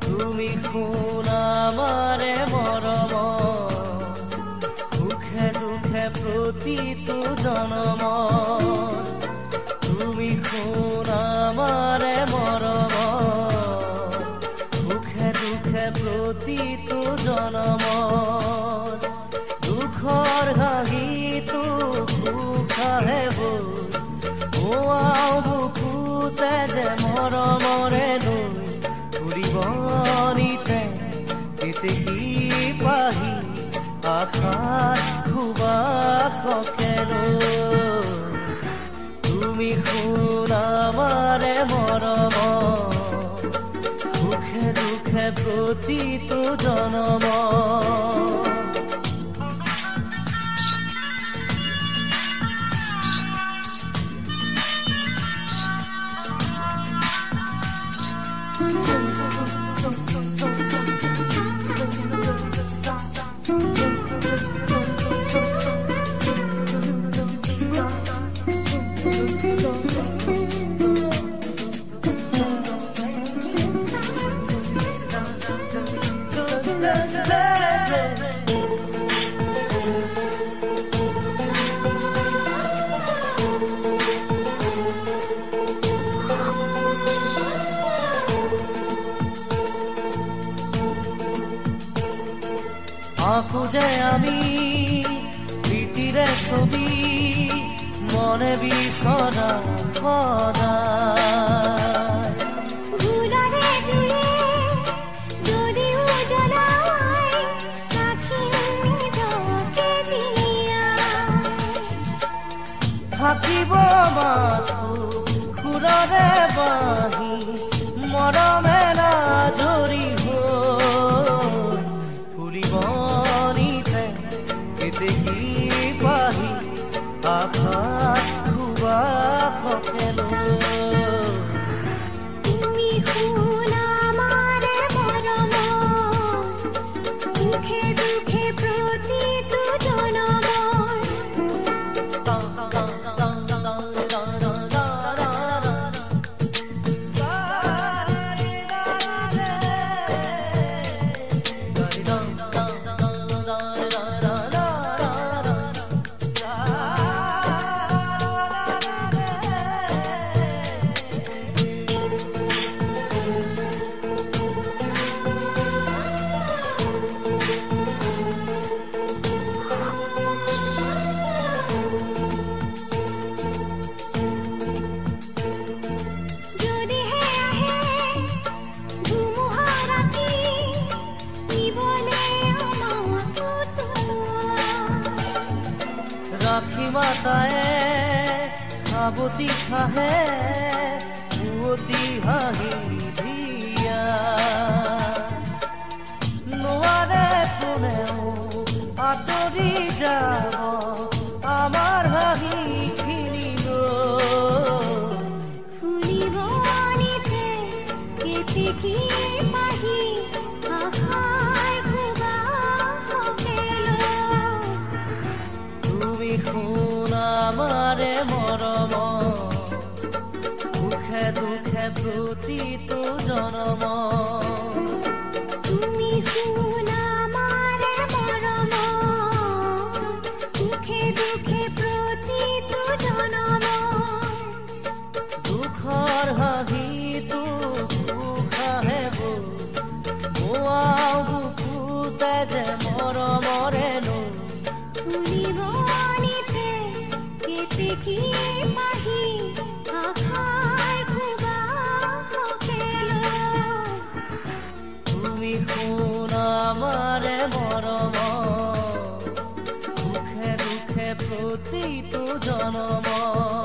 তুমি কোন আমাৰে মৰম সুখে দুখে প্ৰতিটো জনম তুমি কোন আমাৰে মৰম সুখে দুখে প্ৰতিটো জনম দুখৰ হাঁহিটো সুখাহে বল বুকুতে যে মৰমৰে লৈ ফুৰিবনিতে কেতেকী পাহি আশাত সুবাসকেলো তুমি কোন আমাৰে মৰম সুখে দুখে প্ৰতিটো জনম আঁকো যে আমি প্ৰীতিৰে ছবি মনে বিচৰা থাকিব মাথো খুৰৰে বাহি মৰমেলা জৰি কেতেকী পাহি আশাত সুবাসকেলো তুমি কোন আমাৰে মৰম সুখে দুখে প্ৰতিটো জনম ৰাখি মাতায়ে সাবতি খাহে পুৱতি হাঁহি ধিয়া নোৱাৰে কোনেও আঁতৰি যাব আমাৰ হাঁহিখিনি ফুৰিবনিতে কেতেকী পাহি আশাৰ সুবাসকেলো তুমি কোন আমাৰে মৰম সুখে দুখে প্ৰতিটো জনম তুমি কোন আমাৰে মৰম সুখে দুখে প্ৰতিটো জনম দুখৰ হাঁহিটো সুখাহে বল বুকুতে যে মৰমৰে লৈ ফুৰিবনিতে কেতেকী পাহি আশাৰ সুবাসকেলো তুমি কোন আমাৰে মৰম সুখে দুখে প্ৰতিটো জনম